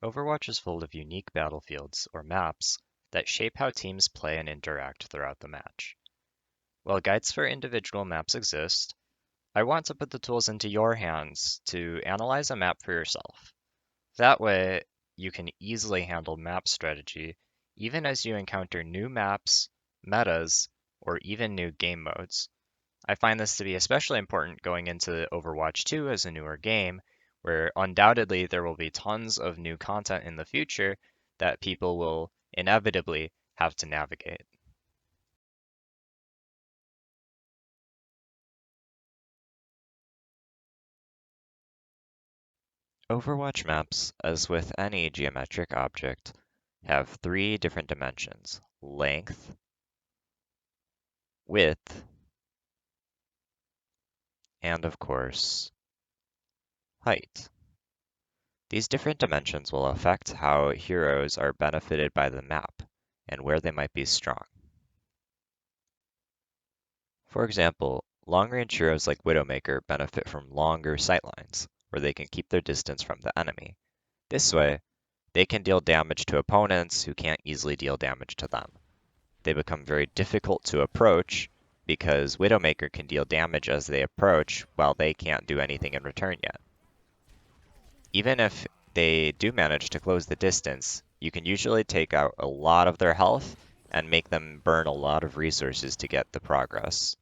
Overwatch is full of unique battlefields, or maps, that shape how teams play and interact throughout the match. While guides for individual maps exist, I want to put the tools into your hands to analyze a map for yourself. That way, you can easily handle map strategy even as you encounter new maps, metas, or even new game modes. I find this to be especially important going into Overwatch 2 as a newer game, where undoubtedly there will be tons of new content in the future that people will inevitably have to navigate. Overwatch maps, as with any geometric object, have three different dimensions: length, width, and of course, height. These different dimensions will affect how heroes are benefited by the map and where they might be strong. For example, long-range heroes like Widowmaker benefit from longer sightlines, where they can keep their distance from the enemy. This way, they can deal damage to opponents who can't easily deal damage to them. They become very difficult to approach because Widowmaker can deal damage as they approach while they can't do anything in return yet. Even if they do manage to close the distance, you can usually take out a lot of their health and make them burn a lot of resources to get the progress.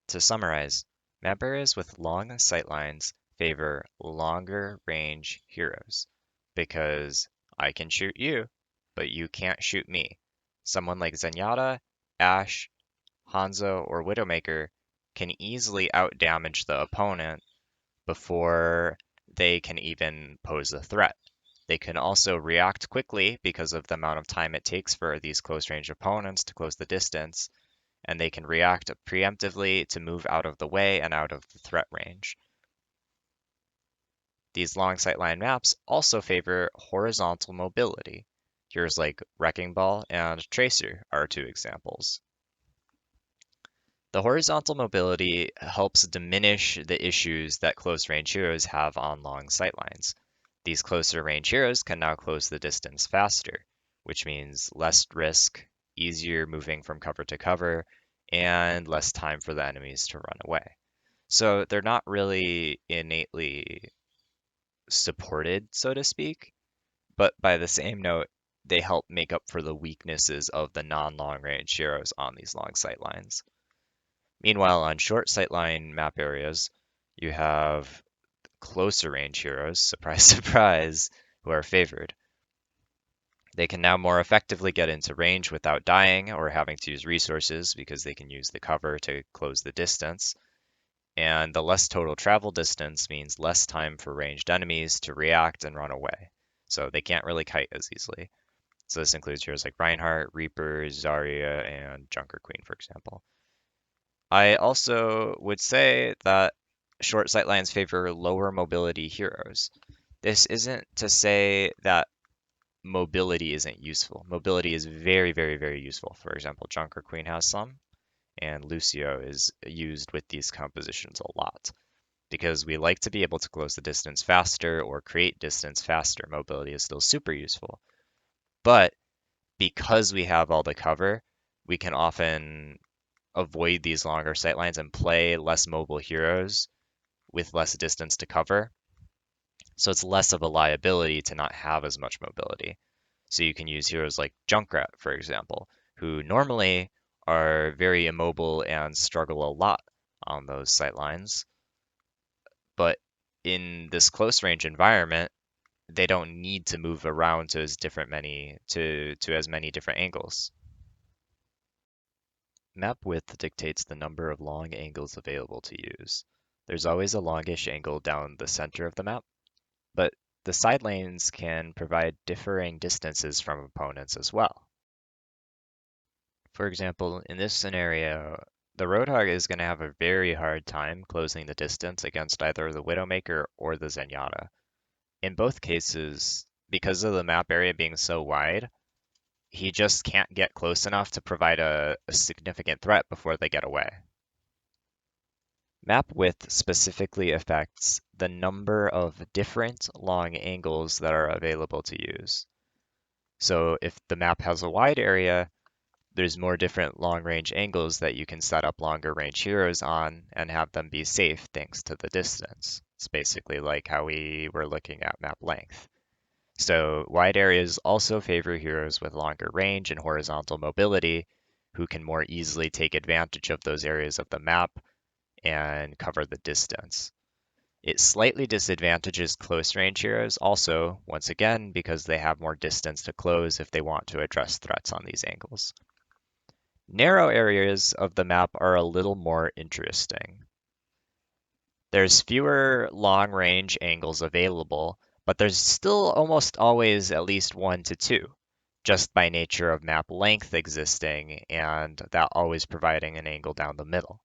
To summarize, map areas with long sightlines favor longer range heroes because I can shoot you, but you can't shoot me. Someone like Zenyatta, Ashe, Hanzo, or Widowmaker can easily outdamage the opponent before they can even pose a threat. They can also react quickly because of the amount of time it takes for these close range opponents to close the distance, and they can react preemptively to move out of the way and out of the threat range. These long sightline maps also favor horizontal mobility. Here's like Wrecking Ball and Tracer are two examples. The horizontal mobility helps diminish the issues that close range heroes have on long sightlines. These closer range heroes can now close the distance faster, which means less risk, easier moving from cover to cover, and less time for the enemies to run away. So they're not really innately supported, so to speak, but by the same note, they help make up for the weaknesses of the non-long range heroes on these long sightlines. Meanwhile, on short sightline map areas, you have closer range heroes, surprise, surprise, who are favored. They can now more effectively get into range without dying or having to use resources because they can use the cover to close the distance. And the less total travel distance means less time for ranged enemies to react and run away. So they can't really kite as easily. So this includes heroes like Reinhardt, Reaper, Zarya, and Junker Queen, for example. I also would say that short sightlines favor lower mobility heroes. This isn't to say that mobility isn't useful. Mobility is very, very, very useful. For example, Junker Queen has some, and Lucio is used with these compositions a lot because we like to be able to close the distance faster or create distance faster. Mobility is still super useful. But because we have all the cover, we can often avoid these longer sightlines and play less mobile heroes with less distance to cover. So it's less of a liability to not have as much mobility. So you can use heroes like Junkrat, for example, who normally are very immobile and struggle a lot on those sightlines. But in this close range environment, they don't need to move around to as many different angles. Map width dictates the number of long angles available to use. There's always a longish angle down the center of the map, but the side lanes can provide differing distances from opponents as well. For example, in this scenario, the Roadhog is going to have a very hard time closing the distance against either the Widowmaker or the Zenyatta. In both cases, because of the map area being so wide, he just can't get close enough to provide a significant threat before they get away. Map width specifically affects the number of different long angles that are available to use. So if the map has a wide area, there's more different long-range angles that you can set up longer range heroes on and have them be safe thanks to the distance. It's basically like how we were looking at map length. So wide areas also favor heroes with longer range and horizontal mobility who can more easily take advantage of those areas of the map and cover the distance. It slightly disadvantages close range heroes also, once again, because they have more distance to close if they want to address threats on these angles. Narrow areas of the map are a little more interesting. There's fewer long-range angles available, but there's still almost always at least 1 to 2, just by nature of map length existing and that always providing an angle down the middle.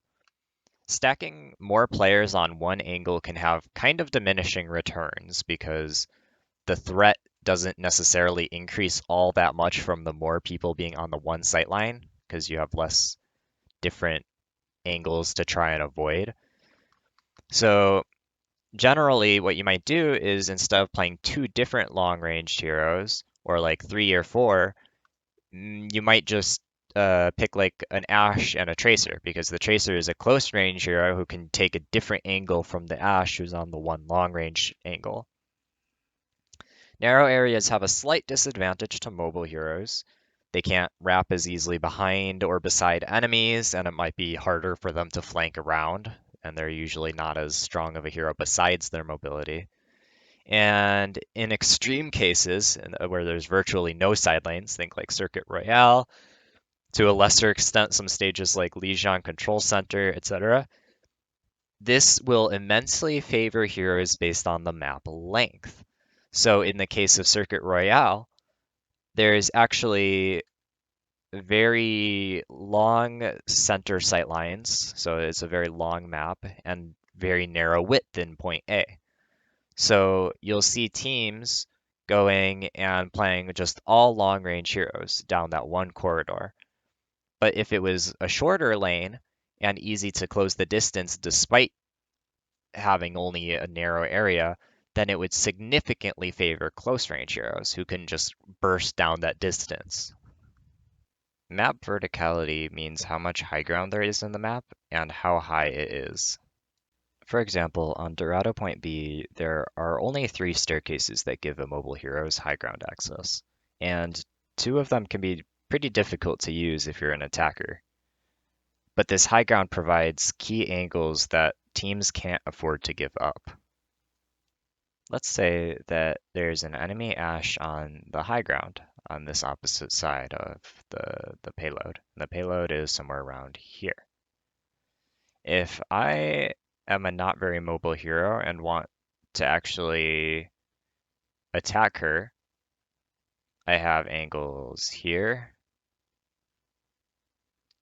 Stacking more players on one angle can have kind of diminishing returns because the threat doesn't necessarily increase all that much from the more people being on the one sight line because you have less different angles to try and avoid. So generally what you might do is instead of playing two different long-range heroes or like 3 or 4, you might just pick like an Ash and a Tracer because the Tracer is a close range hero who can take a different angle from the Ash who's on the one long range angle. Narrow areas have a slight disadvantage to mobile heroes. They can't wrap as easily behind or beside enemies, and it might be harder for them to flank around, and they're usually not as strong of a hero besides their mobility. And in extreme cases, where there's virtually no side lanes, think like Circuit Royale, to a lesser extent, some stages like Lijiang Control Center, etc., this will immensely favor heroes based on the map length. So in the case of Circuit Royale, there's actually very long center sight lines, so it's a very long map, and very narrow width in point A. So you'll see teams going and playing just all long range heroes down that one corridor. But if it was a shorter lane and easy to close the distance despite having only a narrow area, then it would significantly favor close range heroes who can just burst down that distance. Map verticality means how much high ground there is in the map and how high it is. For example, on Dorado Point B, there are only 3 staircases that give immobile heroes high ground access, and 2 of them can be pretty difficult to use if you're an attacker. But this high ground provides key angles that teams can't afford to give up. Let's say that there's an enemy Ash on the high ground on this opposite side of the payload. The payload is somewhere around here. If I am a not very mobile hero and want to actually attack her, I have angles here,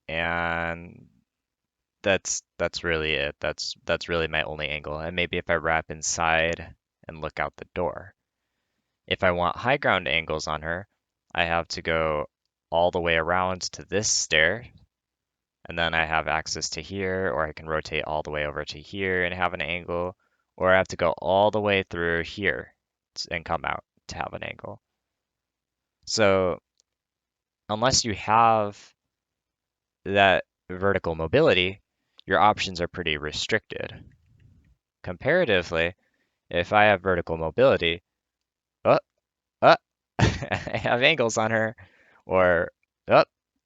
and that's really it. That's really my only angle. And maybe if I wrap inside and look out the door. If I want high ground angles on her, I have to go all the way around to this stair, and then I have access to here, or I can rotate all the way over to here and have an angle, or I have to go all the way through here and come out to have an angle. So unless you have that vertical mobility, your options are pretty restricted. Comparatively, if I have vertical mobility, oh, oh, I have angles on her, or oh,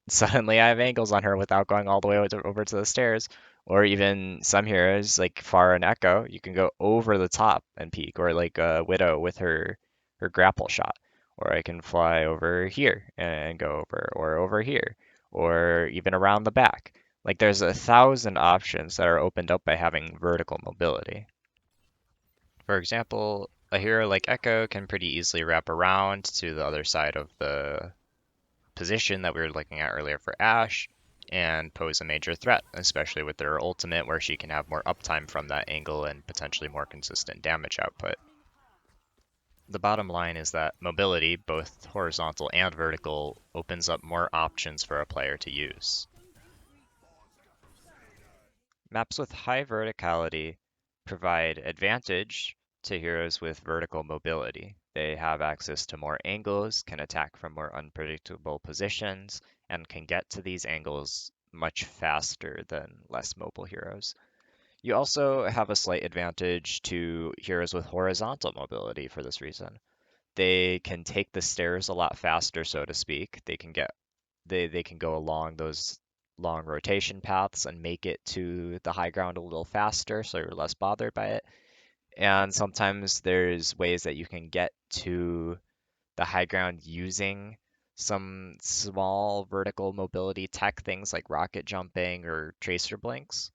suddenly I have angles on her without going all the way over to the stairs. Or even some heroes like Pharah and Echo, you can go over the top and peek, or like Widow with her grapple shot. Or I can fly over here and go over, or over here, or even around the back. Like there's 1,000 options that are opened up by having vertical mobility. For example, a hero like Echo can pretty easily wrap around to the other side of the position that we were looking at earlier for Ashe and pose a major threat, especially with their ultimate where she can have more uptime from that angle and potentially more consistent damage output. The bottom line is that mobility, both horizontal and vertical, opens up more options for a player to use. Maps with high verticality provide advantage to heroes with vertical mobility. They have access to more angles, can attack from more unpredictable positions, and can get to these angles much faster than less mobile heroes. You also have a slight advantage to heroes with horizontal mobility for this reason. They can take the stairs a lot faster, so to speak. They can go along those long rotation paths and make it to the high ground a little faster, so you're less bothered by it. And sometimes there's ways that you can get to the high ground using some small vertical mobility tech things like rocket jumping or tracer blinks.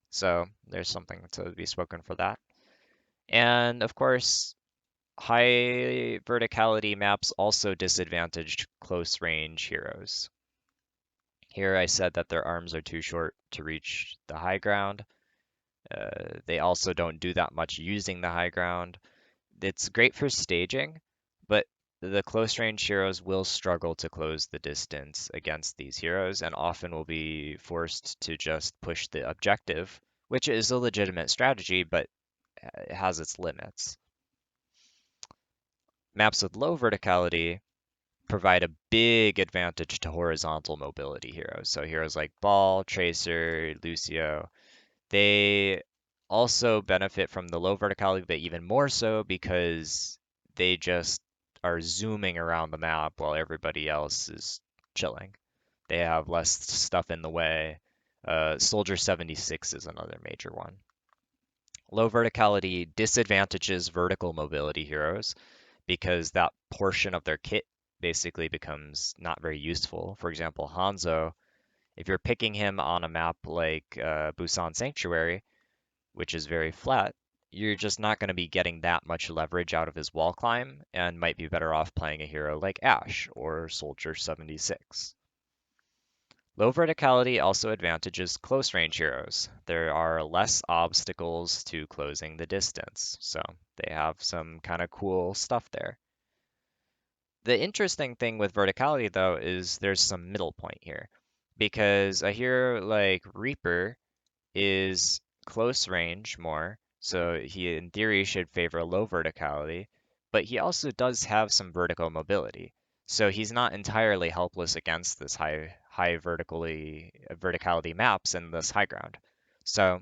So there's something to be spoken for that. And of course, high verticality maps also disadvantaged close range heroes. Here I said that their arms are too short to reach the high ground. They also don't do that much using the high ground. It's great for staging, but the close range heroes will struggle to close the distance against these heroes and often will be forced to just push the objective, which is a legitimate strategy, but it has its limits. Maps with low verticality provide a big advantage to horizontal mobility heroes. So heroes like Ball, Tracer, Lucio, they also benefit from the low verticality, but even more so because they just are zooming around the map while everybody else is chilling. They have less stuff in the way. Soldier 76 is another major one. Low verticality disadvantages vertical mobility heroes because that portion of their kit basically becomes not very useful. For example, Hanzo, if you're picking him on a map like Busan Sanctuary, which is very flat, you're just not going to be getting that much leverage out of his wall climb and might be better off playing a hero like Ashe or Soldier 76. Low verticality also advantages close range heroes. There are less obstacles to closing the distance, so they have some kind of cool stuff there. The interesting thing with verticality, though, is there's some middle point here. Because a hero like Reaper is close range more, so he in theory should favor low verticality, but he also does have some vertical mobility. So he's not entirely helpless against this high verticality maps and this high ground. So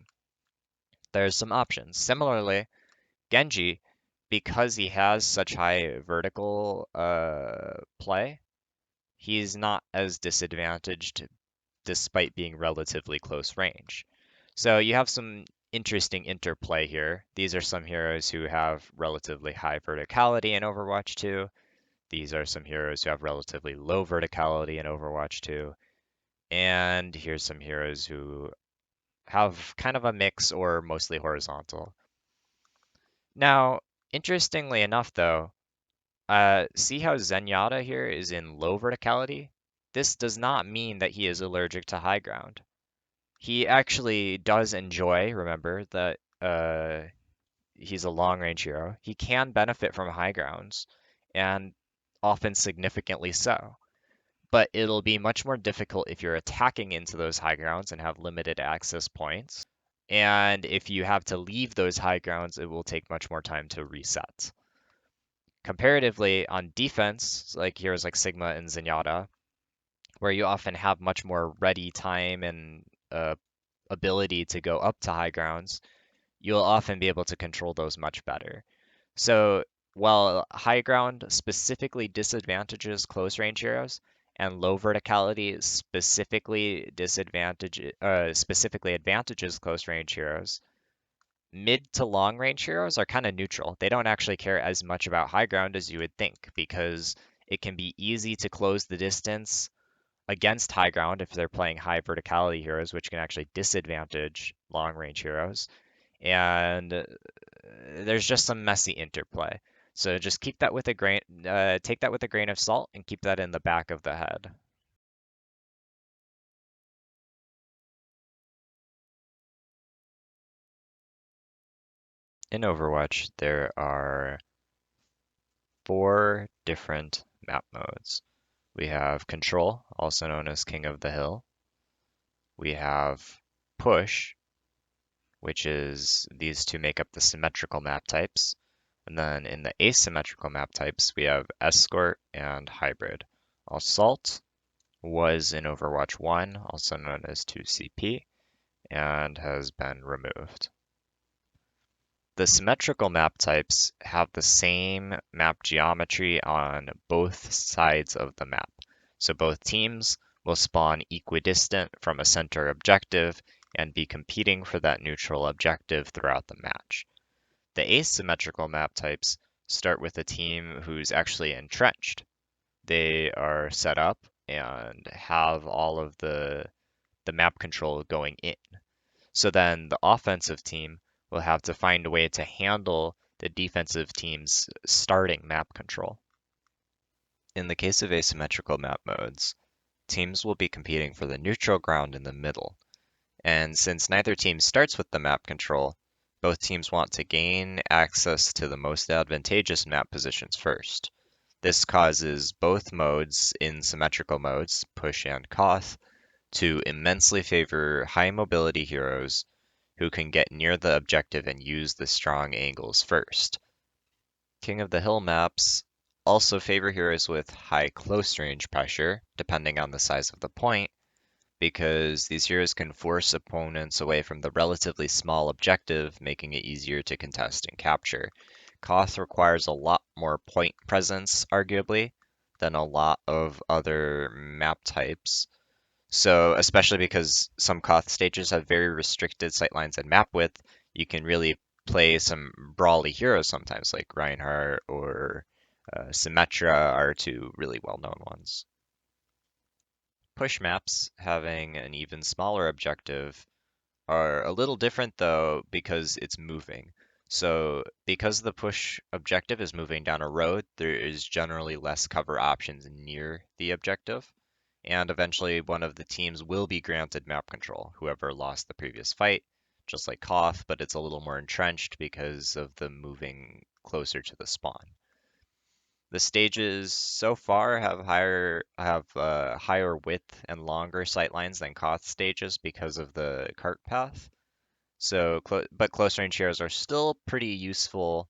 there's some options. Similarly, Genji, because he has such high vertical play, he's not as disadvantaged despite being relatively close range. So you have some interesting interplay here. These are some heroes who have relatively high verticality in Overwatch 2. These are some heroes who have relatively low verticality in Overwatch 2. And here's some heroes who have kind of a mix or mostly horizontal. Now, interestingly enough, though, see how Zenyatta here is in low verticality? This does not mean that he is allergic to high ground. He actually does enjoy, remember, that he's a long range hero. He can benefit from high grounds, and often significantly so. But it'll be much more difficult if you're attacking into those high grounds and have limited access points. And if you have to leave those high grounds, it will take much more time to reset. Comparatively, on defense, like heroes like Sigma and Zenyatta, where you often have much more ready time and ability to go up to high grounds, you'll often be able to control those much better. So while high ground specifically disadvantages close range heroes, and low verticality specifically advantages close range heroes, mid to long range heroes are kind of neutral. They don't actually care as much about high ground as you would think because it can be easy to close the distance against high ground if they're playing high verticality heroes, which can actually disadvantage long range heroes. And there's just some messy interplay. So just keep that with a grain, take that with a grain of salt, and keep that in the back of the head. In Overwatch, there are 4 different map modes. We have Control, also known as King of the Hill. We have Push, which is these two make up the symmetrical map types. And then in the asymmetrical map types, we have escort and hybrid. Assault was in Overwatch 1, also known as 2CP, and has been removed. The symmetrical map types have the same map geometry on both sides of the map. So both teams will spawn equidistant from a center objective and be competing for that neutral objective throughout the match. The asymmetrical map types start with a team who's actually entrenched. They are set up and have all of the map control going in. So then the offensive team will have to find a way to handle the defensive team's starting map control. In the case of asymmetrical map modes, teams will be competing for the neutral ground in the middle. And since neither team starts with the map control, both teams want to gain access to the most advantageous map positions first. This causes both modes in symmetrical modes, push and koth, to immensely favor high mobility heroes who can get near the objective and use the strong angles first. King of the Hill maps also favor heroes with high close range pressure, depending on the size of the point, because these heroes can force opponents away from the relatively small objective, making it easier to contest and capture. Koth requires a lot more point presence, arguably, than a lot of other map types. So, especially because some Koth stages have very restricted sightlines and map width, you can really play some brawly heroes sometimes, like Reinhardt or Symmetra are two really well-known ones. Push maps, having an even smaller objective, are a little different though because it's moving. So because the push objective is moving down a road, there is generally less cover options near the objective. And eventually one of the teams will be granted map control, whoever lost the previous fight, just like Koth, but it's a little more entrenched because of the moving closer to the spawn. The stages so far have higher width and longer sightlines than Koth stages because of the cart path. So, but close range heroes are still pretty useful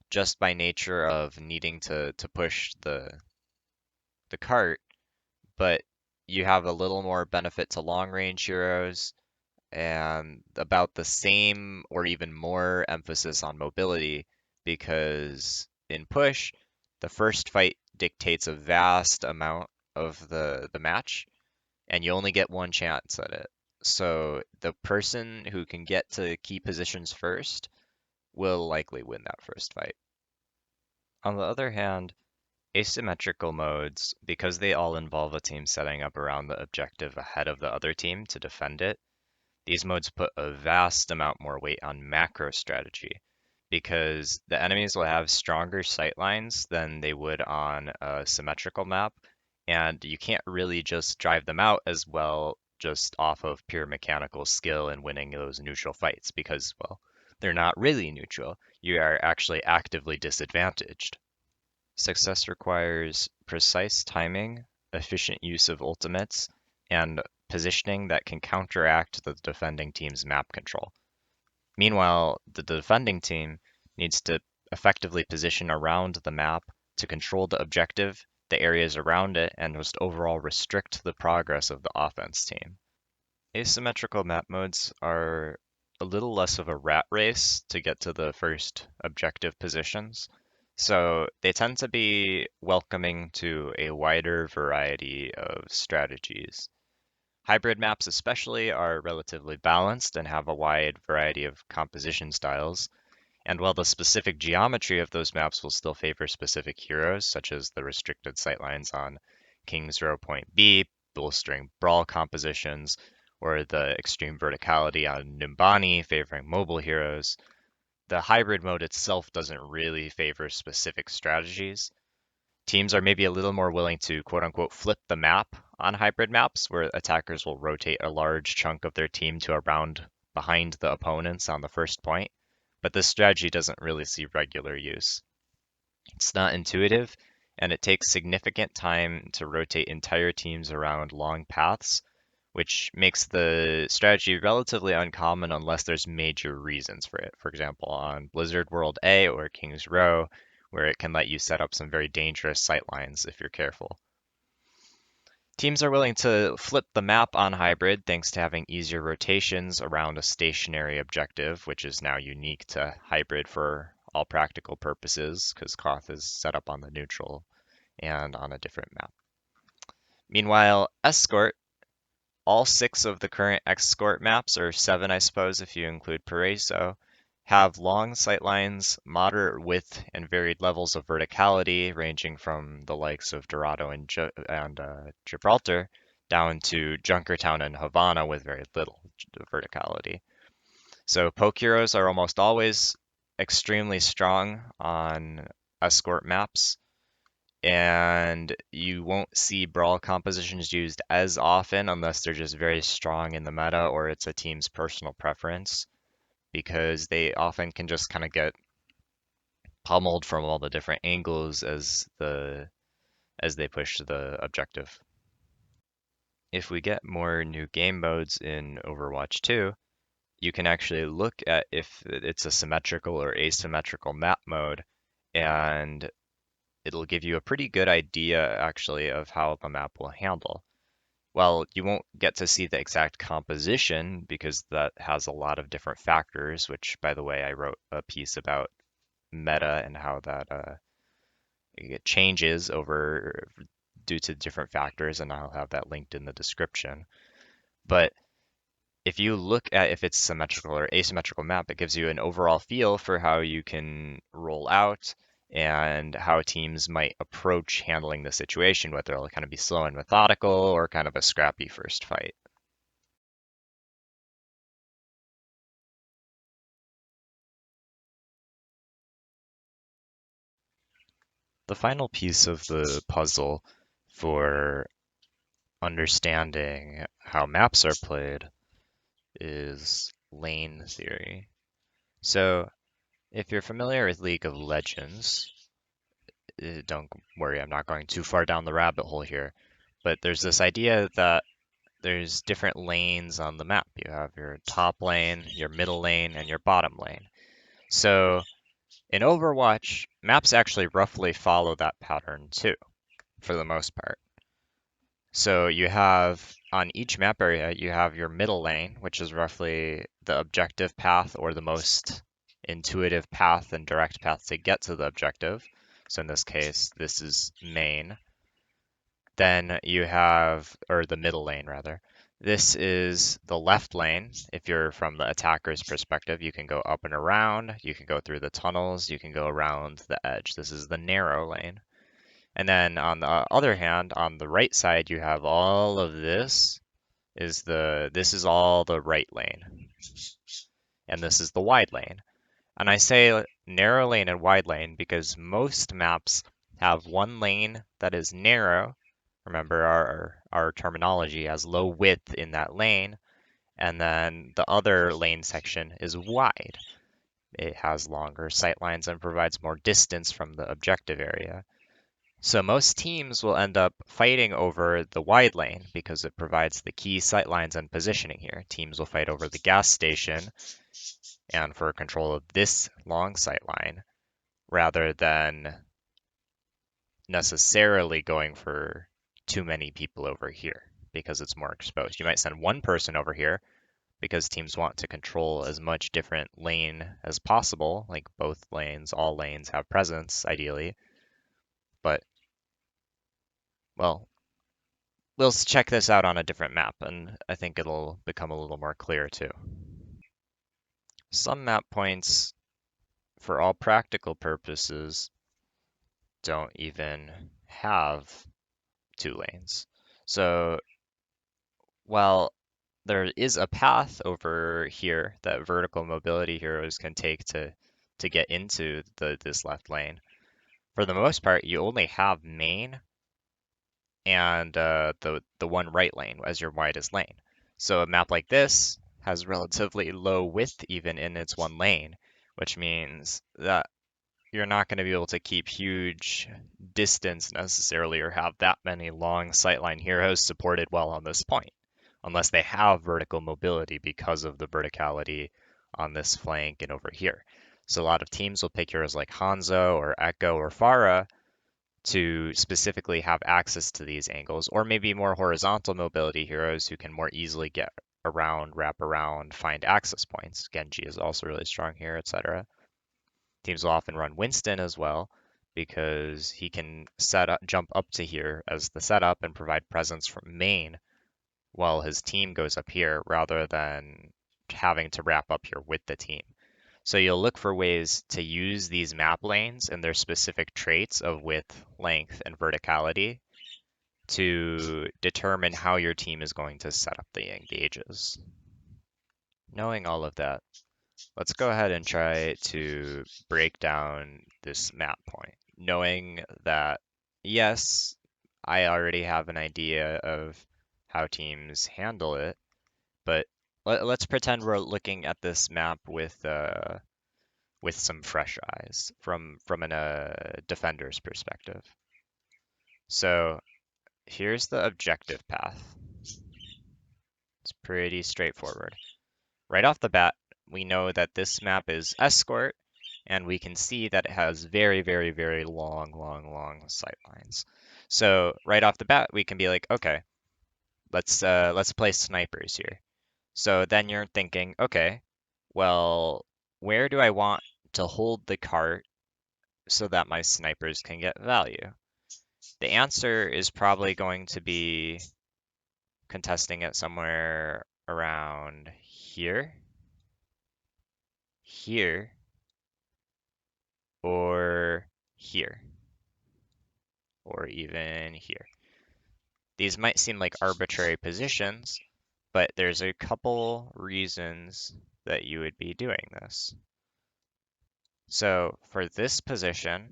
just by nature of needing to push the cart, but you have a little more benefit to long range heroes and about the same or even more emphasis on mobility because in push, the first fight dictates a vast amount of the match, and you only get one chance at it. So the person who can get to key positions first will likely win that first fight. On the other hand, asymmetrical modes, because they all involve a team setting up around the objective ahead of the other team to defend it, these modes put a vast amount more weight on macro strategy because the enemies will have stronger sightlines than they would on a symmetrical map, and you can't really just drive them out as well just off of pure mechanical skill and winning those neutral fights because, well, they're not really neutral. You are actually actively disadvantaged. Success requires precise timing, efficient use of ultimates, and positioning that can counteract the defending team's map control. Meanwhile, the defending team needs to effectively position around the map to control the objective, the areas around it, and just overall restrict the progress of the offense team. Asymmetrical map modes are a little less of a rat race to get to the first objective positions, so they tend to be welcoming to a wider variety of strategies. Hybrid maps especially are relatively balanced and have a wide variety of composition styles, and while the specific geometry of those maps will still favor specific heroes, such as the restricted sightlines on King's Row Point B, bolstering brawl compositions, or the extreme verticality on Nimbani favoring mobile heroes, the hybrid mode itself doesn't really favor specific strategies. Teams are maybe a little more willing to quote unquote flip the map on hybrid maps, where attackers will rotate a large chunk of their team to around behind the opponents on the first point, but this strategy doesn't really see regular use. It's not intuitive, and it takes significant time to rotate entire teams around long paths, which makes the strategy relatively uncommon unless there's major reasons for it. For example, on Blizzard World A or King's Row, where it can let you set up some very dangerous sightlines if you're careful. Teams are willing to flip the map on hybrid thanks to having easier rotations around a stationary objective, which is now unique to hybrid for all practical purposes because Koth is set up on the neutral and on a different map. Meanwhile, Escort, all 6 of the current Escort maps, or 7 I suppose if you include Moreso, have long sightlines, moderate width, and varied levels of verticality, ranging from the likes of Dorado and Gibraltar down to Junkertown and Havana with very little verticality. So poke heroes are almost always extremely strong on escort maps, and you won't see brawl compositions used as often unless they're just very strong in the meta or it's a team's personal preference, because they often can just kind of get pummeled from all the different angles as they push the objective. If we get more new game modes in Overwatch 2, you can actually look at if it's a symmetrical or asymmetrical map mode, and it'll give you a pretty good idea actually of how the map will handle. Well, you won't get to see the exact composition because that has a lot of different factors, which, by the way, I wrote a piece about meta and how that it changes over due to different factors, and I'll have that linked in the description. But if you look at if it's symmetrical or asymmetrical map, it gives you an overall feel for how you can roll out and how teams might approach handling the situation, whether it'll kind of be slow and methodical or kind of a scrappy first fight. The final piece of the puzzle for understanding how maps are played is lane theory. So, if you're familiar with League of Legends, don't worry, I'm not going too far down the rabbit hole here, but there's this idea that there's different lanes on the map. You have your top lane, your middle lane, and your bottom lane. So, in Overwatch, maps actually roughly follow that pattern too, for the most part. So you have on each map area, you have your middle lane, which is roughly the objective path or the most intuitive path and direct path to get to the objective. So in this case, this is main. Then you have, or the middle lane rather. This is the left lane. If you're from the attacker's perspective, you can go up and around, you can go through the tunnels, you can go around the edge. This is the narrow lane. And then on the other hand, on the right side, you have all of this is all the right lane. And this is the wide lane. And I say narrow lane and wide lane because most maps have one lane that is narrow. Remember our terminology has low width in that lane, and then the other lane section is wide. It has longer sight lines and provides more distance from the objective area. So most teams will end up fighting over the wide lane because it provides the key sightlines and positioning here. Teams will fight over the gas station and for control of this long sightline rather than necessarily going for too many people over here because it's more exposed. You might send one person over here because teams want to control as much different lane as possible, like both lanes, all lanes have presence ideally. But, well, we'll check this out on a different map, and I think it'll become a little more clear too. Some map points, for all practical purposes, don't even have 2 lanes. So while there is a path over here that vertical mobility heroes can take to get into this left lane, for the most part, you only have main and the one right lane as your widest lane. So a map like this has relatively low width even in its one lane, which means that you're not going to be able to keep huge distance necessarily or have that many long sightline heroes supported well on this point. unless they have vertical mobility because of the verticality on this flank and over here. So a lot of teams will pick heroes like Hanzo or Echo or Pharah to specifically have access to these angles, or maybe more horizontal mobility heroes who can more easily get around, wrap around, find access points. Genji is also really strong here, etc. Teams will often run Winston as well because he can jump up to here as the setup and provide presence from main while his team goes up here rather than having to wrap up here with the team. So you'll look for ways to use these map lanes and their specific traits of width, length, and verticality to determine how your team is going to set up the engages. Knowing all of that, let's go ahead and try to break down this map point. Knowing that, yes, I already have an idea of how teams handle it, but let's pretend we're looking at this map with some fresh eyes from a defender's perspective. So here's the objective path. It's pretty straightforward. Right off the bat, we know that this map is escort, and we can see that it has very, very, very long sight lines. So right off the bat, we can be like, okay, let's play snipers here. So then you're thinking, okay, well, where do I want to hold the cart so that my snipers can get value? The answer is probably going to be contesting it somewhere around here, here, or here, or even here. These might seem like arbitrary positions, but there's a couple reasons that you would be doing this. So for this position,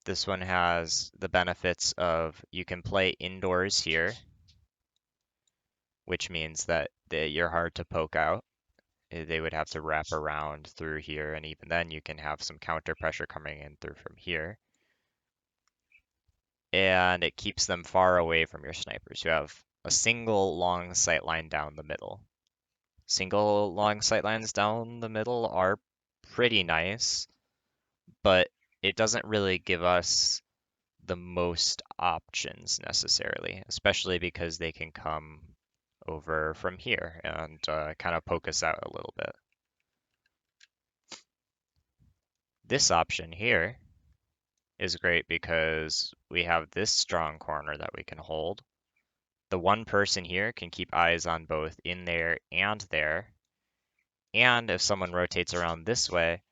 this one has the benefits of you can play indoors here, which means that you're hard to poke out. They would have to wrap around through here, and even then you can have some counter pressure coming in through from here. And it keeps them far away from your snipers. You have a single long sight line down the middle. Single long sight lines down the middle are pretty nice, but it doesn't really give us the most options necessarily, especially because they can come over from here and kind of poke us out a little bit. This option here is great because we have this strong corner that we can hold. The one person here can keep eyes on both in there and there. And if someone rotates around this way,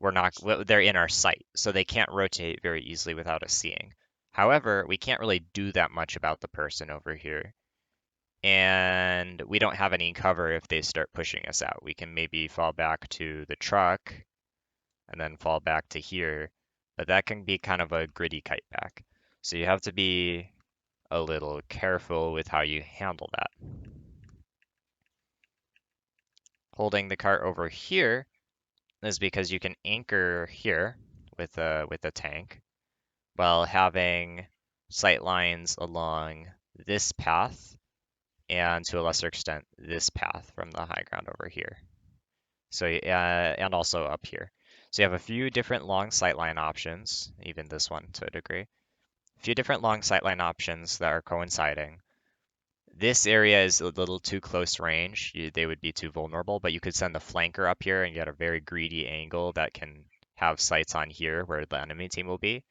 they're in our sight, so they can't rotate very easily without us seeing. However, we can't really do that much about the person over here. And we don't have any cover if they start pushing us out. We can maybe fall back to the truck and then fall back to here, but that can be kind of a gritty kite back. So you have to be a little careful with how you handle that. Holding the cart over here is because you can anchor here with a tank while having sight lines along this path and to a lesser extent this path from the high ground over here. So and also up here. So you have a few different long sightline options, even this one to a degree. A few different long sightline options that are coinciding. This area is a little too close range. They would be too vulnerable, but you could send the flanker up here and get a very greedy angle that can have sights on here where the enemy team will be.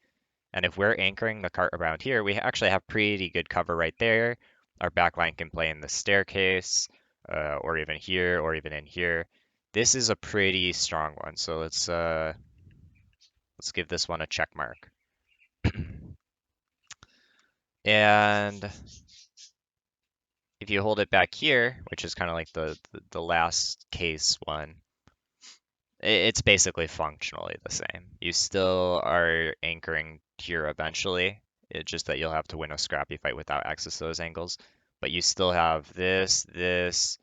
And if we're anchoring the cart around here, we actually have pretty good cover right there. Our backline can play in the staircase, or even here, or even in here. This is a pretty strong one, so let's give this one a check mark. And if you hold it back here, which is kind of like the last case one, it's basically functionally the same. You still are anchoring here eventually. It's just that you'll have to win a scrappy fight without access to those angles. But you still have this, the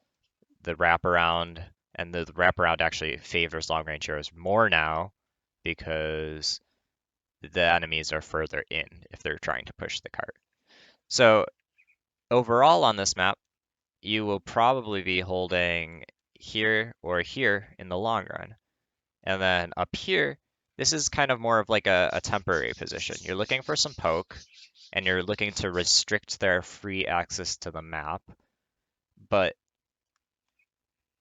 wraparound, and the wraparound actually favors long range heroes more now because the enemies are further in if they're trying to push the cart. So overall on this map, you will probably be holding here or here in the long run. And then up here, this is kind of more of like a temporary position. You're looking for some poke, and you're looking to restrict their free access to the map, but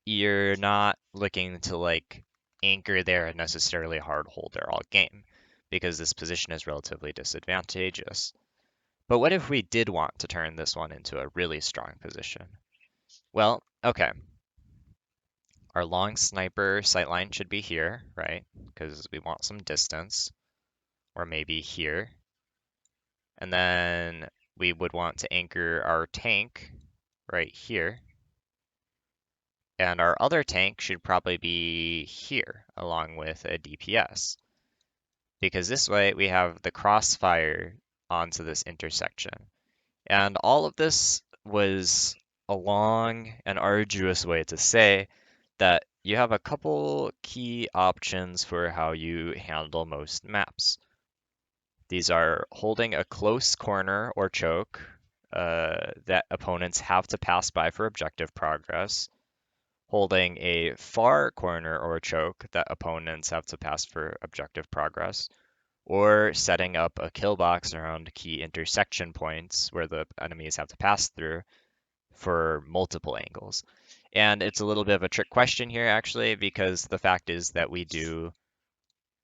you're not looking to like anchor there and necessarily hard hold there all game, because this position is relatively disadvantageous. But what if we did want to turn this one into a really strong position? Well, okay. Our long sniper sightline should be here, right? Because we want some distance, or maybe here. And then we would want to anchor our tank right here. And our other tank should probably be here, along with a DPS. Because this way we have the crossfire onto this intersection. And all of this was a long and arduous way to say that you have a couple key options for how you handle most maps. These are holding a close corner or choke that opponents have to pass by for objective progress, holding a far corner or choke that opponents have to pass for objective progress, or setting up a kill box around key intersection points where the enemies have to pass through for multiple angles. And it's a little bit of a trick question here, actually, because the fact is that we do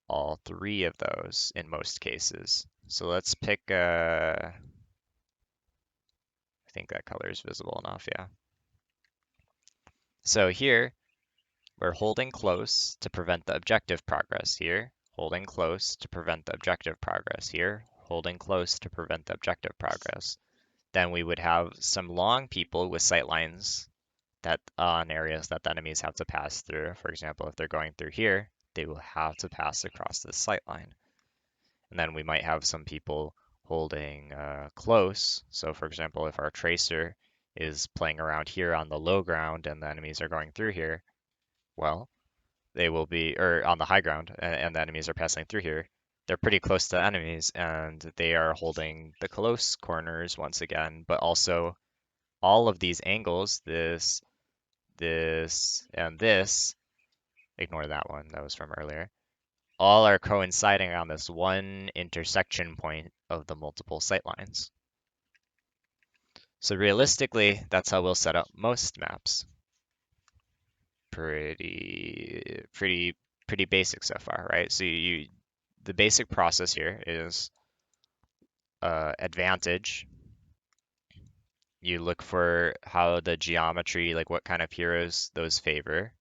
all three of those in most cases. So let's pick, I think that color is visible enough, yeah. So here, we're holding close to prevent the objective progress here, holding close to prevent the objective progress here, holding close to prevent the objective progress. Then we would have some long people with sight lines that on areas that the enemies have to pass through. For example, if they're going through here, they will have to pass across this sight line. And then we might have some people holding close. So for example, if our tracer is playing around here on the low ground and the enemies are going through here, well, they will be, or on the high ground, and the enemies are passing through here, they're pretty close to the enemies and they are holding the close corners once again, but also all of these angles, this, and this, ignore that one, that was from earlier, all are coinciding on this one intersection point of the multiple sightlines. So realistically, that's how we'll set up most maps. Pretty basic so far, right? So the basic process here is advantage. You look for how the geometry, like what kind of heroes those favor.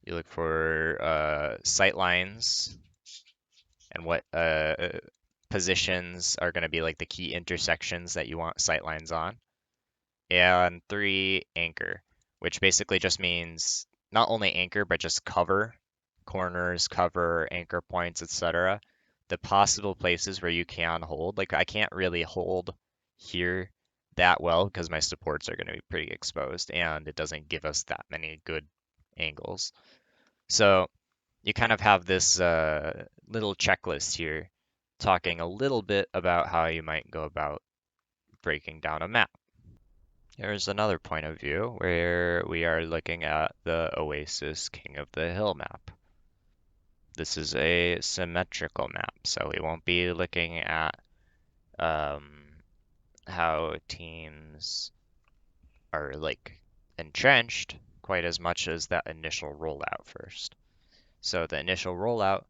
You look for sight lines and what positions are going to be like the key intersections that you want sight lines on. And 3, anchor, which basically just means not only anchor, but just cover corners, cover anchor points, etc. The possible places where you can hold. Like I can't really hold here that well because my supports are going to be pretty exposed and it doesn't give us that many good angles. So you kind of have this little checklist here talking a little bit about how you might go about breaking down a map. Here's another point of view where we are looking at the Oasis King of the Hill map. This is a symmetrical map, so we won't be looking at how teams are like entrenched quite as much as that initial rollout first. So the initial rollout,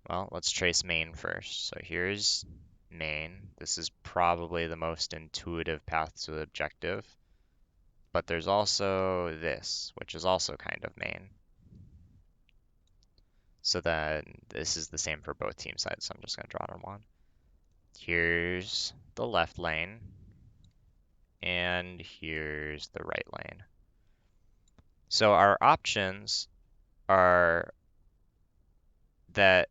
well, let's trace main first. So here's main. This is probably the most intuitive path to the objective. But there's also this, which is also kind of main. So then this is the same for both team sides, so I'm just going to draw it on one. Here's the left lane, and here's the right lane. So our options are that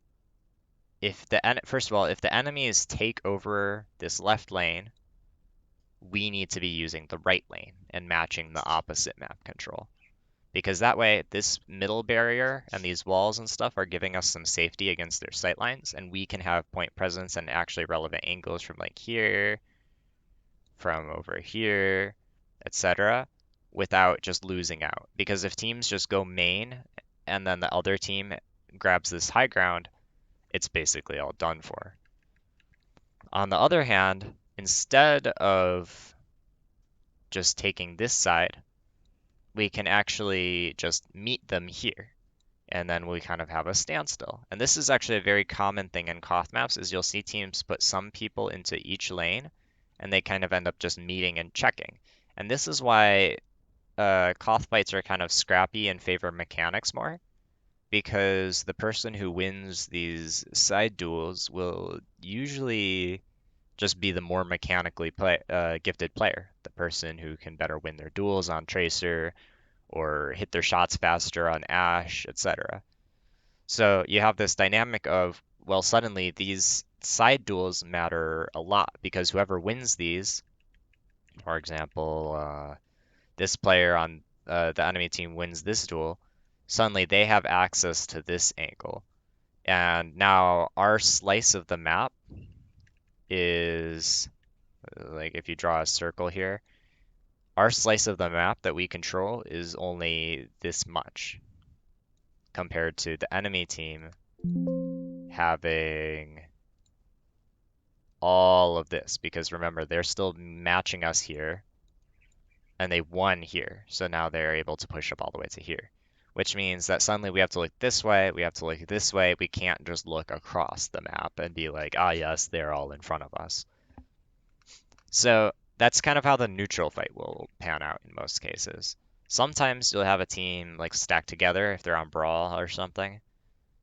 first of all, if the enemies take over this left lane, we need to be using the right lane and matching the opposite map control. Because that way, this middle barrier and these walls and stuff are giving us some safety against their sightlines, and we can have point presence and actually relevant angles from like here, from over here, etc., without just losing out. Because if teams just go main and then the other team grabs this high ground, it's basically all done for. On the other hand, instead of just taking this side, we can actually just meet them here. And then we kind of have a standstill. And this is actually a very common thing in Koth maps is you'll see teams put some people into each lane and they kind of end up just meeting and checking. And this is why Koth fights are kind of scrappy and favor mechanics more, because the person who wins these side duels will usually just be the more mechanically gifted player, the person who can better win their duels on Tracer or hit their shots faster on Ash, etc. So you have this dynamic of, well, suddenly these side duels matter a lot because whoever wins these, for example, this player on the enemy team wins this duel, suddenly they have access to this angle. And now our slice of the map is, like if you draw a circle here, our slice of the map that we control is only this much compared to the enemy team having all of this, because remember, they're still matching us here and they won here. So now they're able to push up all the way to here, which means that suddenly we have to look this way, we have to look this way. We can't just look across the map and be like, ah, yes, they're all in front of us. So that's kind of how the neutral fight will pan out in most cases. Sometimes you'll have a team like stacked together if they're on Brawl or something,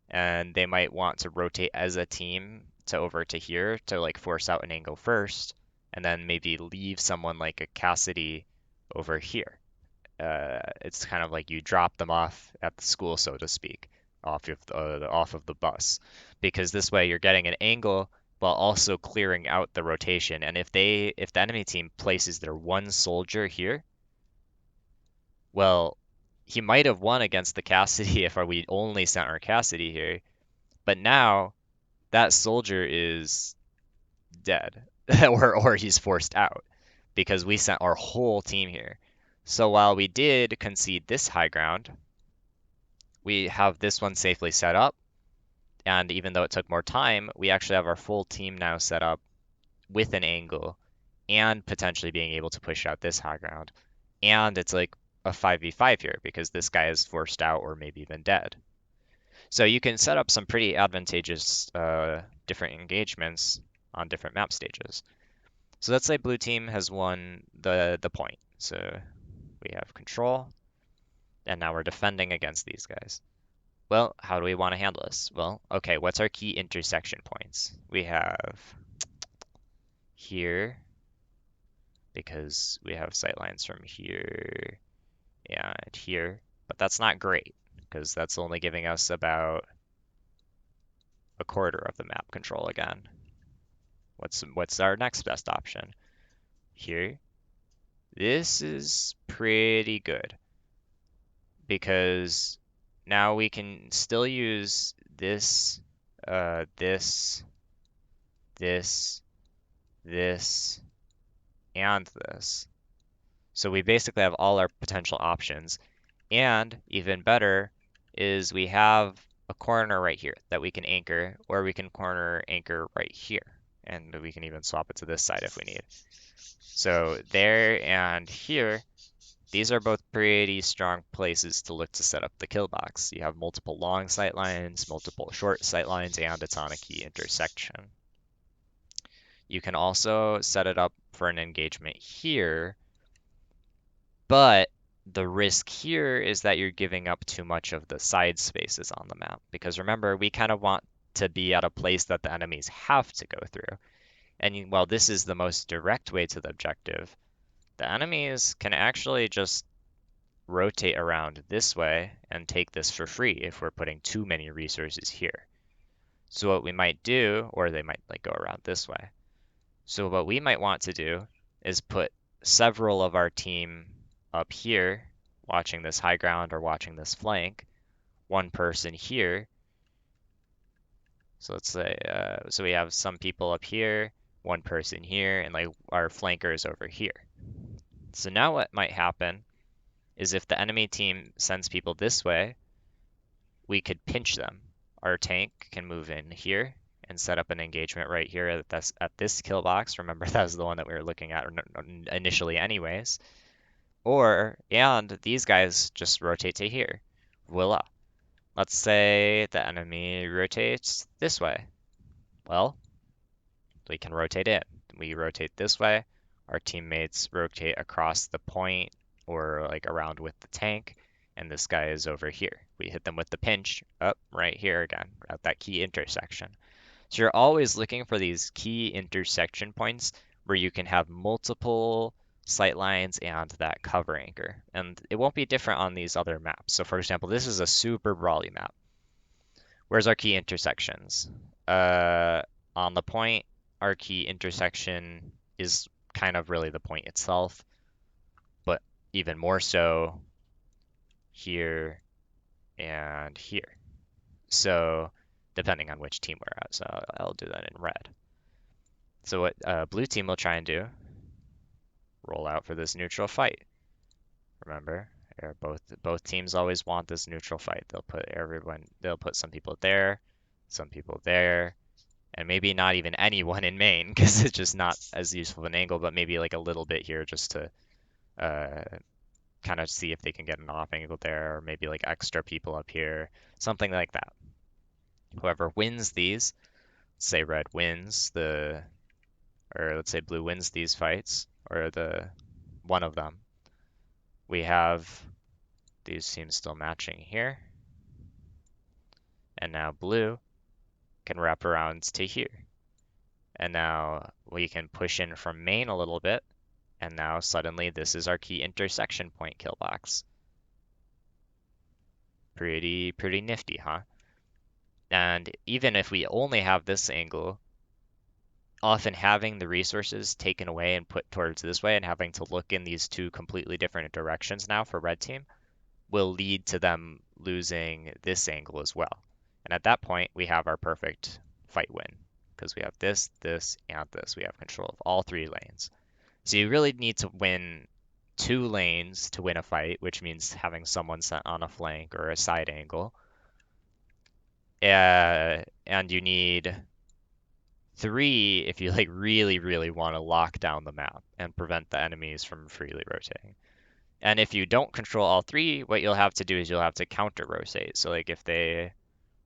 and they might want to rotate as a team to over to here to like force out an angle first, and then maybe leave someone like a Cassidy over here. It's kind of like you drop them off at the school, so to speak, off of the bus, because this way you're getting an angle while also clearing out the rotation. And if the enemy team places their one soldier here, well, he might have won against the Cassidy if we only sent our Cassidy here, but now that soldier is dead or he's forced out because we sent our whole team here. So while we did concede this high ground, we have this one safely set up. And even though it took more time, we actually have our full team now set up with an angle and potentially being able to push out this high ground. And it's like a 5v5 here because this guy is forced out or maybe even dead. So you can set up some pretty advantageous different engagements on different map stages. So let's say blue team has won the point. So we have control, and now we're defending against these guys. Well, how do we want to handle this? Well, okay, what's our key intersection points? We have here, because we have sightlines from here and here, but that's not great because that's only giving us about a quarter of the map control again. What's our next best option? Here. This is pretty good because now we can still use this, this, and this. So we basically have all our potential options. And even better is we have a corner right here that we can anchor, or we can corner anchor right here. And we can even swap it to this side if we need. So there and here, these are both pretty strong places to look to set up the kill box. You have multiple long sight lines, multiple short sight lines, and it's on a key intersection. You can also set it up for an engagement here, but the risk here is that you're giving up too much of the side spaces on the map. Because remember, we kind of want to be at a place that the enemies have to go through. And while this is the most direct way to the objective, the enemies can actually just rotate around this way and take this for free if we're putting too many resources here. So what we might do, or they might like go around this way. So what we might want to do is put several of our team up here, watching this high ground or watching this flank, one person here. So let's say, so we have some people up here, one person here, and like our flankers over here. So now what might happen is if the enemy team sends people this way, we could pinch them. Our tank can move in here and set up an engagement right here at this kill box. Remember, that was the one that we were looking at initially anyways. And these guys just rotate to here. Voila. Let's say the enemy rotates this way. Well, we can rotate in. We rotate this way. Our teammates rotate across the point or like around with the tank, and this guy is over here. We hit them with the pinch up right here again at that key intersection. So you're always looking for these key intersection points where you can have multiple sight lines and that cover anchor. And it won't be different on these other maps. So for example, this is a super brawly map. Where's our key intersections? On the point, our key intersection is kind of really the point itself, but even more so here and here. So depending on which team we're at, so I'll do that in red. So what blue team will try and do, roll out for this neutral fight. Remember, both teams always want this neutral fight. They'll put some people there, and maybe not even anyone in main because it's just not as useful of an angle, but maybe like a little bit here just to uh, kind of see if they can get an off angle there, or maybe like extra people up here, something like that. Whoever wins these, say red wins or let's say blue wins these fights, or one of them. We have these teams still matching here, and now blue can wrap around to here. And now we can push in from main a little bit, and now suddenly this is our key intersection point kill box. Pretty nifty, huh? And even if we only have this angle, often having the resources taken away and put towards this way and having to look in these two completely different directions now for red team will lead to them losing this angle as well. And at that point, we have our perfect fight win because we have this, and this. We have control of all three lanes. So you really need to win two lanes to win a fight, which means having someone sent on a flank or a side angle. And you need three if you like really want to lock down the map and prevent the enemies from freely rotating. And if you don't control all three, what you'll have to do is you'll have to counter rotate. So like if they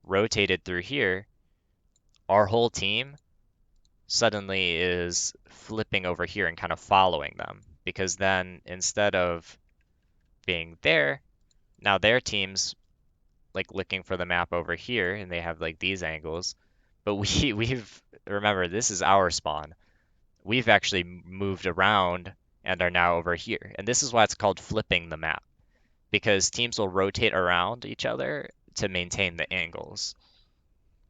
rotated through here, our whole team suddenly is flipping over here and kind of following them, because then instead of being there, now their team's like looking for the map over here and they have like these angles, but we've remember this is our spawn. We've actually moved around and are now over here. And this is why it's called flipping the map, because teams will rotate around each other to maintain the angles.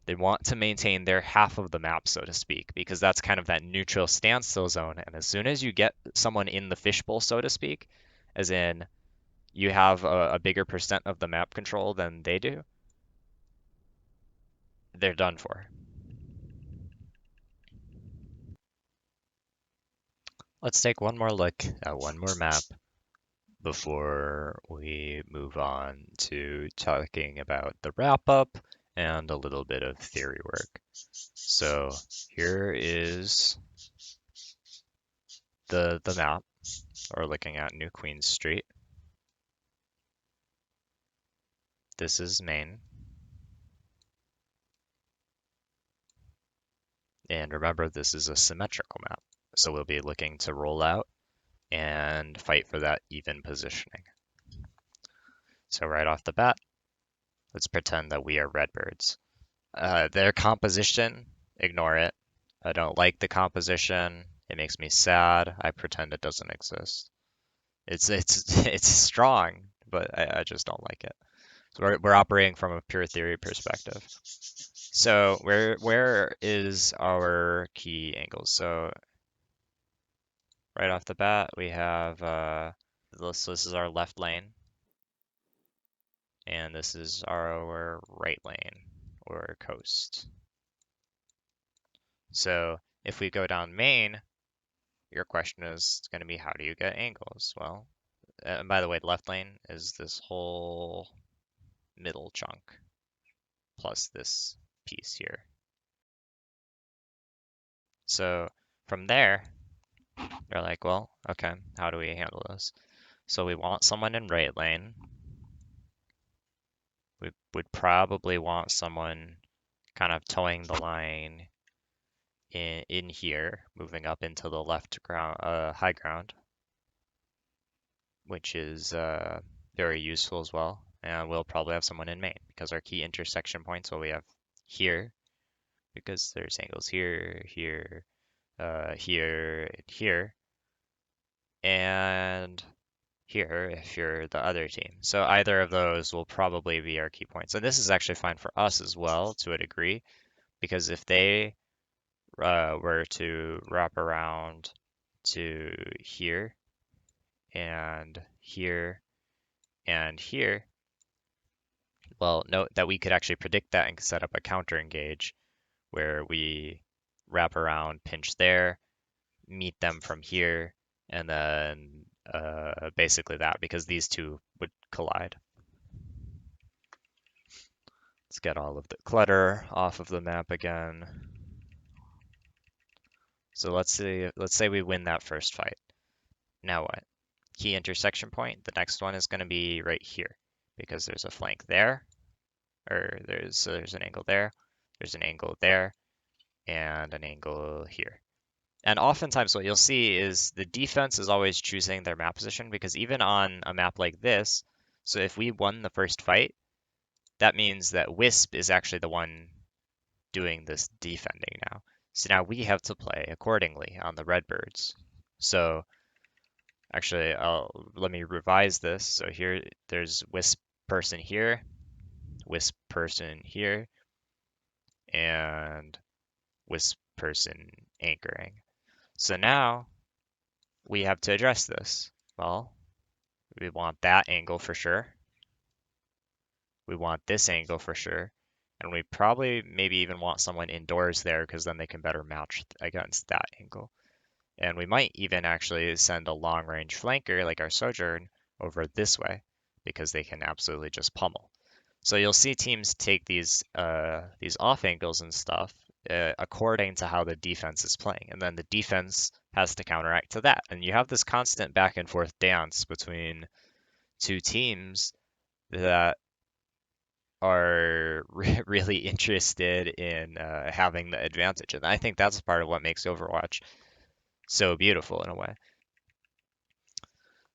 They want to maintain their half of the map, so to speak, because that's kind of that neutral standstill zone. And as soon as you get someone in the fishbowl, so to speak, as in you have a bigger percent of the map control than they do, they're done for. Let's take one more look at one more map before we move on to talking about the wrap up and a little bit of theory work. So here is the map we're looking at, New Queen Street. This is main. And remember, this is a symmetrical map. So we'll be looking to roll out and fight for that even positioning. So right off the bat, let's pretend that we are redbirds. Their composition, ignore it. I don't like the composition. It makes me sad. I pretend it doesn't exist. It's strong, but I just don't like it. So we're operating from a pure theory perspective. So where is our key angles? So right off the bat, we have this is our left lane, and this is our right lane or coast. So If we go down main, your question is going to be, how do you get angles? Well, and by the way, left lane is this whole middle chunk plus this piece here. So from there, you're like, well, okay, how do we handle this? So we want someone in right lane. We would probably want someone kind of towing the line in here, moving up into the left ground, high ground, which is very useful as well. And we'll probably have someone in main because our key intersection points, well, we have here, because there's angles here, here, here, and here, and here if you're the other team. So either of those will probably be our key points. And this is actually fine for us as well to a degree, because if they were to wrap around to here and here and here, well, note that we could actually predict that and set up a counter engage where we wrap around, pinch there, meet them from here, and then basically that, because these two would collide. Let's get all of the clutter off of the map again. So let's say we win that first fight. Now what? Key intersection point, the next one is going to be right here, because there's a flank there, or there's an angle there, there's an angle there, and an angle here. And oftentimes what you'll see is the defense is always choosing their map position, because even on a map like this, so if we won the first fight, that means that Wisp is actually the one doing this defending now. So now we have to play accordingly on the Redbirds. So actually, let me revise this. So here, there's Wisp person here, Wisp person here, and Wisp person anchoring. So now we have to address this. Well, we want that angle for sure. We want this angle for sure. And we probably maybe even want someone indoors there, because then they can better match against that angle. And we might even actually send a long range flanker like our Sojourn over this way, because they can absolutely just pummel. So you'll see teams take these off angles and stuff according to how the defense is playing, and then the defense has to counteract to that. And you have this constant back and forth dance between two teams that are really interested in having the advantage, and I think that's part of what makes Overwatch so beautiful in a way.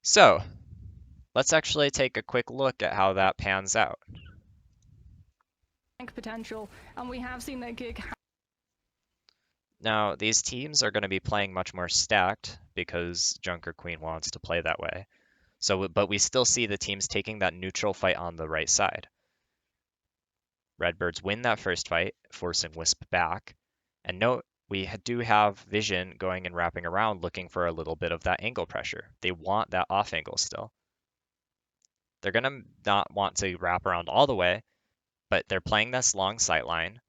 So let's actually take a quick look at how that pans out. Potential, and we have seen that Gig. Now, these teams are going to be playing much more stacked because Junker Queen wants to play that way. So, but we still see the teams taking that neutral fight on the right side. Redbirds win that first fight, forcing Wisp back. And note, we do have Vision going and wrapping around looking for a little bit of that angle pressure. They want that off angle still. They're going to not want to wrap around all the way, but they're playing this long sight line.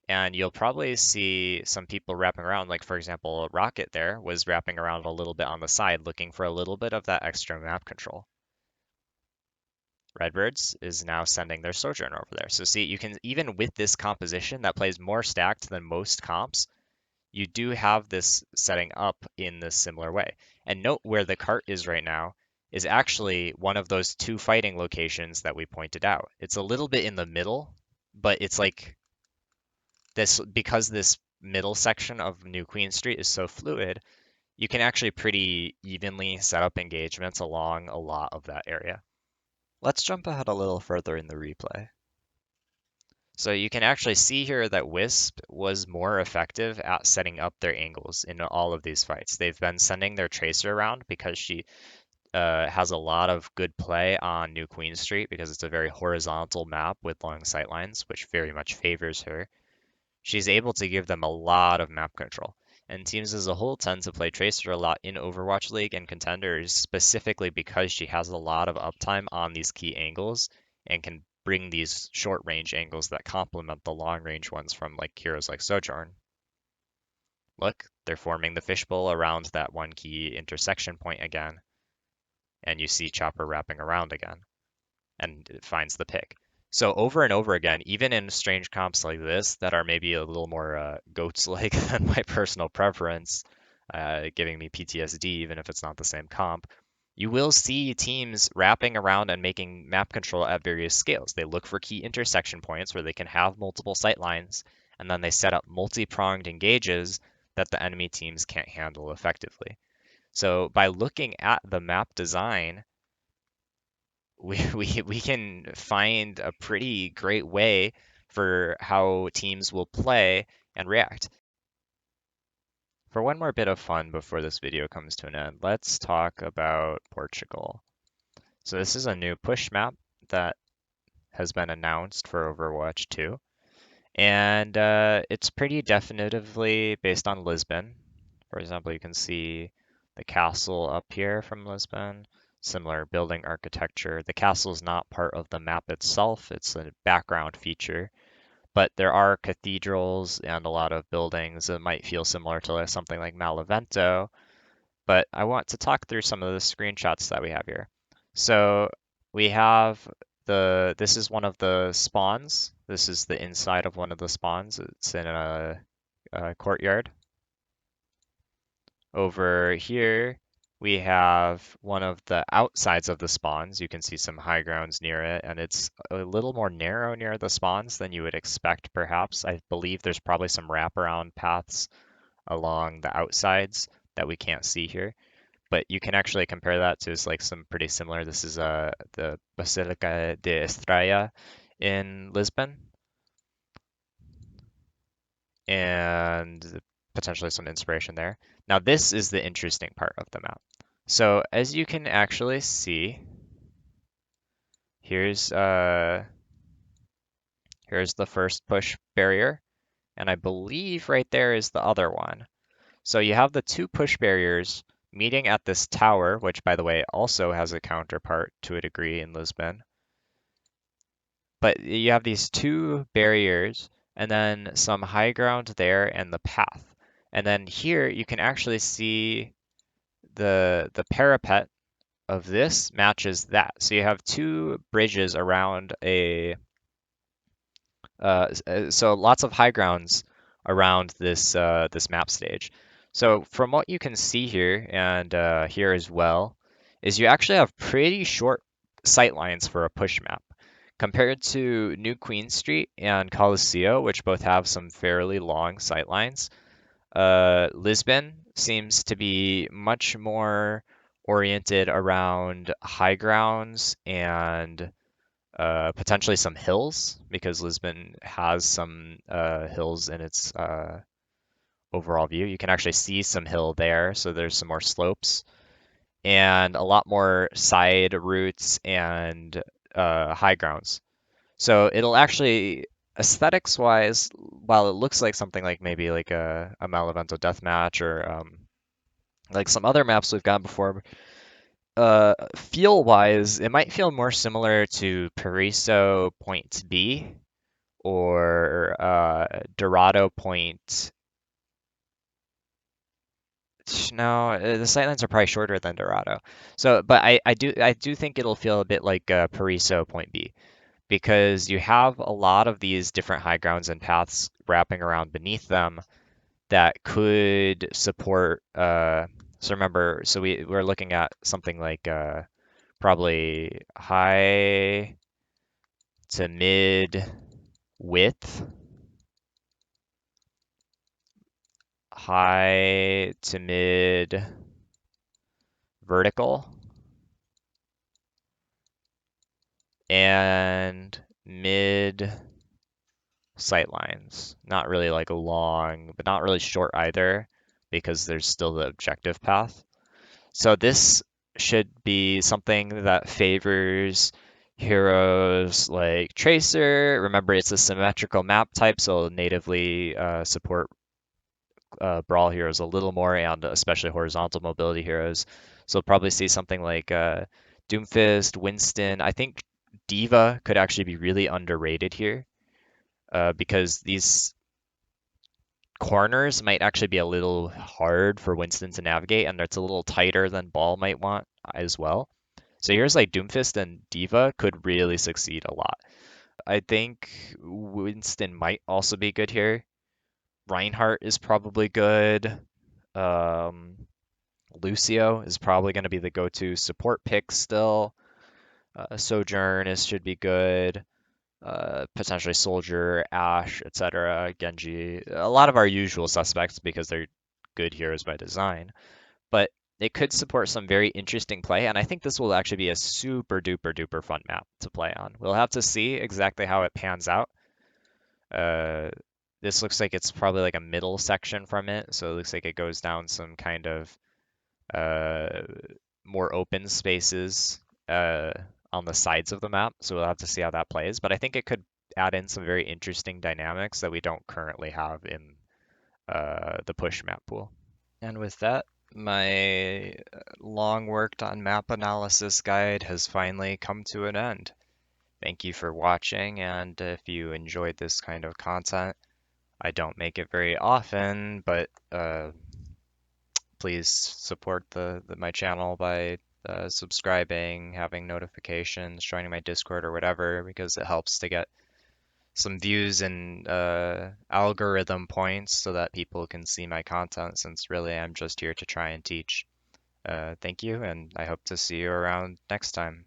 And you'll probably see some people wrapping around, like for example, Rocket there was wrapping around a little bit on the side, looking for a little bit of that extra map control. Redbirds is now sending their Sojourner over there. So see, you can, even with this composition that plays more stacked than most comps, you do have this setting up in this similar way. And note where the cart is right now is actually one of those two fighting locations that we pointed out. It's a little bit in the middle, but it's like this, because this middle section of New Queen Street is so fluid, you can actually pretty evenly set up engagements along a lot of that area. Let's jump ahead a little further in the replay. So you can actually see here that Wisp was more effective at setting up their angles in all of these fights. They've been sending their Tracer around because she has a lot of good play on New Queen Street, because it's a very horizontal map with long sight lines, which very much favors her. She's able to give them a lot of map control. And teams as a whole tend to play Tracer a lot in Overwatch League and Contenders, specifically because she has a lot of uptime on these key angles and can bring these short range angles that complement the long range ones from like heroes like Sojourn. Look, they're forming the fishbowl around that one key intersection point again, and you see Chopper wrapping around again, and it finds the pick. So over and over again, even in strange comps like this that are maybe a little more goats-like than my personal preference, giving me PTSD even if it's not the same comp, you will see teams wrapping around and making map control at various scales. They look for key intersection points where they can have multiple sight lines, and then they set up multi-pronged engages that the enemy teams can't handle effectively. So by looking at the map design, we can find a pretty great way for how teams will play and react. For one more bit of fun before this video comes to an end, let's talk about Portugal. So this is a new push map that has been announced for Overwatch 2, and it's pretty definitively based on Lisbon. For example, you can see the castle up here from Lisbon, similar building architecture. The castle is not part of the map itself, it's a background feature, but there are cathedrals and a lot of buildings that might feel similar to something like Malevento. But I want to talk through some of the screenshots that we have here. So we have this is one of the spawns. This is the inside of one of the spawns. It's in a courtyard. Over here, we have one of the outsides of the spawns. You can see some high grounds near it, and it's a little more narrow near the spawns than you would expect, perhaps. I believe there's probably some wraparound paths along the outsides that we can't see here. But you can actually compare that to like some pretty similar. This is the Basilica de Estrella in Lisbon, and potentially some inspiration there. Now this is the interesting part of the map. So as you can actually see, here's here's the first push barrier, and I believe right there is the other one. So you have the two push barriers meeting at this tower, which by the way also has a counterpart to a degree in Lisbon. But you have these two barriers and then some high ground there and the path. And then here you can actually see the parapet of this matches that. So you have two bridges around so lots of high grounds around this map stage. So from what you can see here and here as well, is you actually have pretty short sight lines for a push map. Compared to New Queen Street and Coliseo, which both have some fairly long sight lines, Lisbon seems to be much more oriented around high grounds and potentially some hills, because Lisbon has some hills in its overall view. You can actually see some hill there, so there's some more slopes and a lot more side routes and high grounds. So it'll actually, aesthetics wise, while it looks like something like maybe like a Malevento deathmatch or like some other maps we've got before, feel wise, it might feel more similar to Paraiso Point B or Dorado Point. No, the sightlines are probably shorter than Dorado. So, but I do think it'll feel a bit like Paraiso Point B, because you have a lot of these different high grounds and paths wrapping around beneath them that could support. So remember, so we're looking at something like probably high to mid width, high to mid vertical, and mid sight lines. Not really like a long, but not really short either, because there's still the objective path. So this should be something that favors heroes like Tracer. Remember, it's a symmetrical map type, so it'll natively support brawl heroes a little more, and especially horizontal mobility heroes. So we'll probably see something like Doomfist, Winston. I think Diva could actually be really underrated here, because these corners might actually be a little hard for Winston to navigate, and it's a little tighter than Ball might want as well. So here's like Doomfist and Diva could really succeed a lot. I think Winston might also be good here. Reinhardt is probably good. Um, Lucio is probably going to be the go-to support pick still. Sojourn should be good. Potentially Soldier, Ashe, etc., Genji. A lot of our usual suspects because they're good heroes by design. But it could support some very interesting play, and I think this will actually be a super duper duper fun map to play on. We'll have to see exactly how it pans out. Uh, this looks like it's probably like a middle section from it, so it looks like it goes down some kind of uh, more open spaces uh, on the sides of the map. So we'll have to see how that plays. But I think it could add in some very interesting dynamics that we don't currently have in the push map pool. And with that, my long worked on map analysis guide has finally come to an end. Thank you for watching, and if you enjoyed this kind of content, I don't make it very often, but please support my channel by subscribing, having notifications, joining my Discord or whatever, because it helps to get some views and algorithm points so that people can see my content, since really I'm just here to try and teach. Thank you, and I hope to see you around next time.